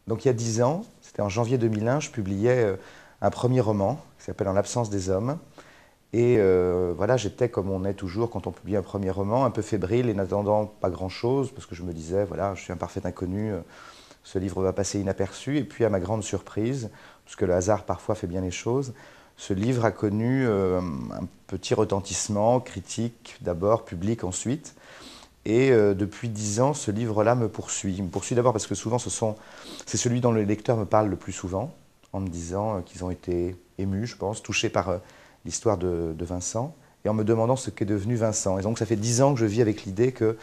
Donc il y a 10 ans, c'était en janvier 2001, je publiais un premier roman qui s'appelle En l'absence des hommes. Et voilà, j'étais comme on est toujours quand on publie un premier roman, un peu fébrile et n'attendant pas grand-chose, parce que je me disais, voilà, je suis un parfait inconnu, ce livre va passer inaperçu. Et puis à ma grande surprise, parce que le hasard parfois fait bien les choses, ce livre a connu un petit retentissement, critique d'abord, public ensuite. Et depuis 10 ans, ce livre-là me poursuit. Il me poursuit d'abord parce que souvent, c'est celui dont le lecteur me parle le plus souvent, en me disant qu'ils ont été émus, je pense, touchés par l'histoire de Vincent, et en me demandant ce qu'est devenu Vincent. Et donc ça fait 10 ans que je vis avec l'idée que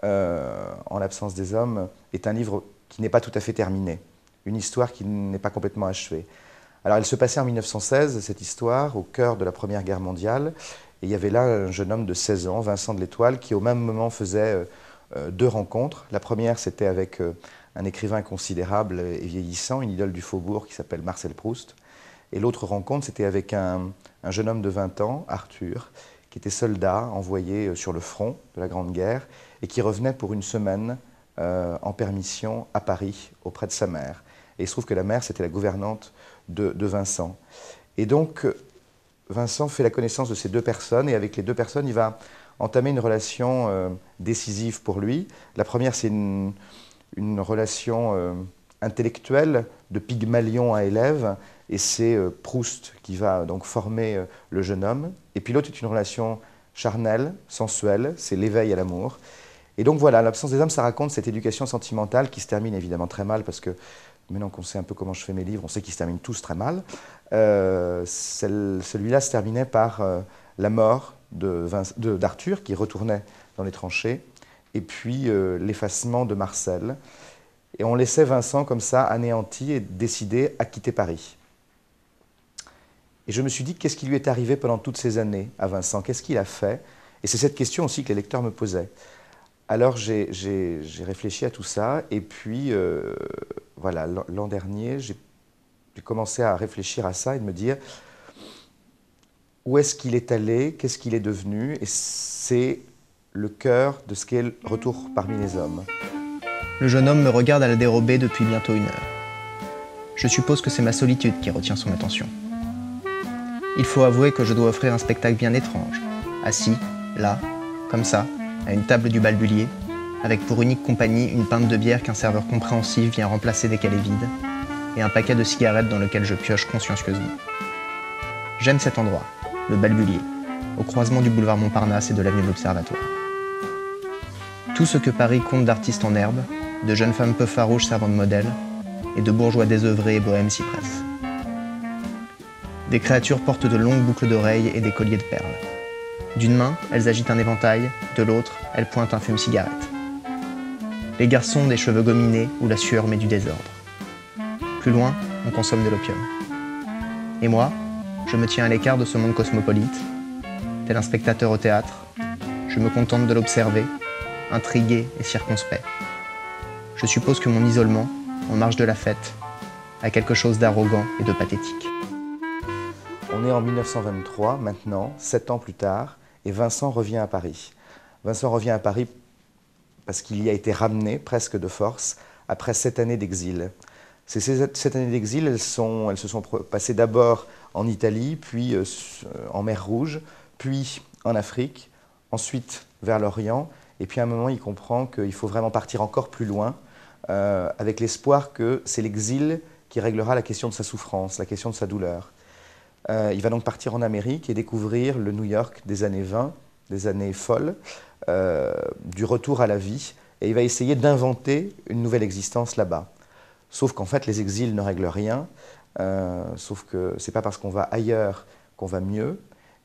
En l'absence des hommes est un livre qui n'est pas tout à fait terminé, une histoire qui n'est pas complètement achevée. Alors elle se passait en 1916, cette histoire, au cœur de la Première Guerre mondiale, et il y avait là un jeune homme de 16 ans, Vincent de l'Étoile, qui au même moment faisait deux rencontres. La première, c'était avec un écrivain considérable et vieillissant, une idole du faubourg qui s'appelle Marcel Proust. Et l'autre rencontre, c'était avec un jeune homme de 20 ans, Arthur, qui était soldat, envoyé sur le front de la Grande Guerre, et qui revenait pour une semaine en permission à Paris, auprès de sa mère. Et il se trouve que la mère, c'était la gouvernante de Vincent. Et donc, Vincent fait la connaissance de ces deux personnes, et avec les deux personnes, il va entamer une relation décisive pour lui. La première, c'est une relation intellectuelle, de Pygmalion à élève, et c'est Proust qui va donc former le jeune homme. Et puis l'autre est une relation charnelle, sensuelle, c'est l'éveil à l'amour. Et donc voilà, L'absence des hommes, ça raconte cette éducation sentimentale qui se termine évidemment très mal, parce que maintenant qu'on sait un peu comment je fais mes livres, on sait qu'ils se terminent tous très mal. Celui-là se terminait par la mort d'Arthur, qui retournait dans les tranchées, et puis l'effacement de Marcel. Et on laissait Vincent comme ça, anéanti et décidé à quitter Paris. Et je me suis dit, qu'est-ce qui lui est arrivé pendant toutes ces années à Vincent? Qu'est-ce qu'il a fait? Et c'est cette question aussi que les lecteurs me posaient. Alors j'ai réfléchi à tout ça, et puis voilà, l'an dernier, j'ai commencé à réfléchir à ça et de me dire où est-ce qu'il est allé, qu'est-ce qu'il est devenu, et c'est le cœur de ce qu'est le retour parmi les hommes. Le jeune homme me regarde à la dérobée depuis bientôt 1 heure. Je suppose que c'est ma solitude qui retient son attention. Il faut avouer que je dois offrir un spectacle bien étrange, assis, là, comme ça, à une table du Balbulier, avec pour unique compagnie une pinte de bière qu'un serveur compréhensif vient remplacer dès qu'elle est vide, et un paquet de cigarettes dans lequel je pioche consciencieusement. J'aime cet endroit, le Balbulier, au croisement du boulevard Montparnasse et de l'avenue de l'Observatoire. Tout ce que Paris compte d'artistes en herbe, de jeunes femmes peu farouches servant de modèles, et de bourgeois désœuvrés et bohèmes s'y pressent. Des créatures portent de longues boucles d'oreilles et des colliers de perles. D'une main, elles agitent un éventail, de l'autre, elles pointent un fume-cigarette. Les garçons ont des cheveux gominés où la sueur met du désordre. Plus loin, on consomme de l'opium. Et moi, je me tiens à l'écart de ce monde cosmopolite. Tel un spectateur au théâtre, je me contente de l'observer, intrigué et circonspect. Je suppose que mon isolement, en marge de la fête, a quelque chose d'arrogant et de pathétique. On est en 1923, maintenant, 7 ans plus tard, et Vincent revient à Paris. Vincent revient à Paris parce qu'il y a été ramené, presque de force, après 7 années d'exil. Ces 7 années d'exil, elles se sont passées d'abord en Italie, puis en mer Rouge, puis en Afrique, ensuite vers l'Orient, et puis à un moment, il comprend qu'il faut vraiment partir encore plus loin, avec l'espoir que c'est l'exil qui réglera la question de sa souffrance, la question de sa douleur. Il va donc partir en Amérique et découvrir le New York des années 20, des années folles, du retour à la vie, et il va essayer d'inventer une nouvelle existence là-bas. Sauf qu'en fait, les exils ne règlent rien, sauf que c'est pas parce qu'on va ailleurs qu'on va mieux,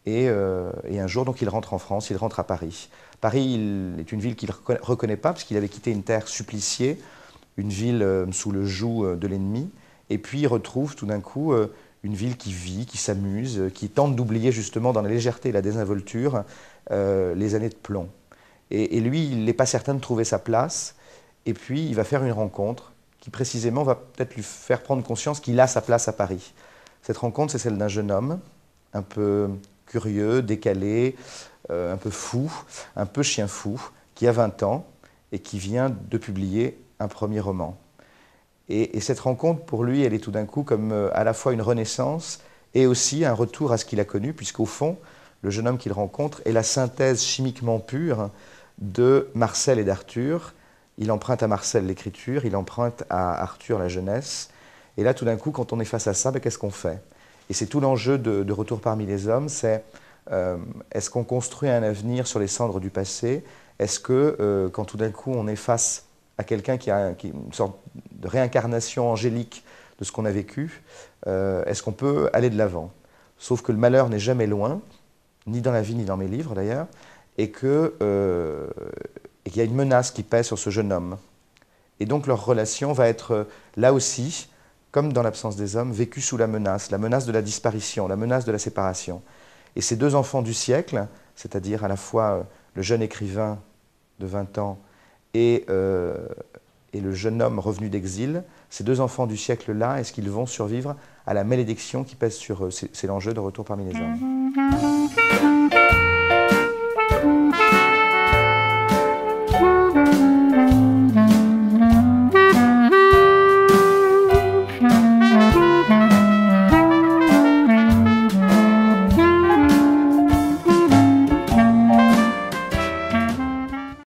et un jour, donc, il rentre en France, il rentre à Paris. Paris est une ville qu'il ne reconnaît pas, parce qu'il avait quitté une terre suppliciée, une ville sous le joug de l'ennemi, et puis il retrouve tout d'un coup une ville qui vit, qui s'amuse, qui tente d'oublier justement dans la légèreté et la désinvolture les années de plomb. Et lui, il n'est pas certain de trouver sa place, et puis il va faire une rencontre qui précisément va peut-être lui faire prendre conscience qu'il a sa place à Paris. Cette rencontre, c'est celle d'un jeune homme, un peu curieux, décalé, un peu fou, un peu chien fou, qui a 20 ans et qui vient de publier un premier roman. Et cette rencontre, pour lui, elle est tout d'un coup comme à la fois une renaissance et aussi un retour à ce qu'il a connu, puisqu'au fond, le jeune homme qu'il rencontre est la synthèse chimiquement pure de Marcel et d'Arthur. Il emprunte à Marcel l'écriture, il emprunte à Arthur la jeunesse. Et là, tout d'un coup, quand on est face à ça, qu'est-ce qu'on fait? Et c'est tout l'enjeu de Retour parmi les hommes, c'est est-ce qu'on construit un avenir sur les cendres du passé? Est-ce que, quand tout d'un coup on est face à quelqu'un qui a une sorte de réincarnation angélique de ce qu'on a vécu, est-ce qu'on peut aller de l'avant? Sauf que le malheur n'est jamais loin, ni dans la vie, ni dans mes livres d'ailleurs, et qu'il y a une menace qui pèse sur ce jeune homme. Et donc leur relation va être, là aussi, comme dans l'absence des hommes, vécue sous la menace de la disparition, la menace de la séparation. Et ces deux enfants du siècle, c'est-à-dire à la fois le jeune écrivain de 20 ans et le jeune homme revenu d'exil, ces deux enfants du siècle-là, est-ce qu'ils vont survivre à la malédiction qui pèse sur eux? C'est l'enjeu de Retour parmi les hommes.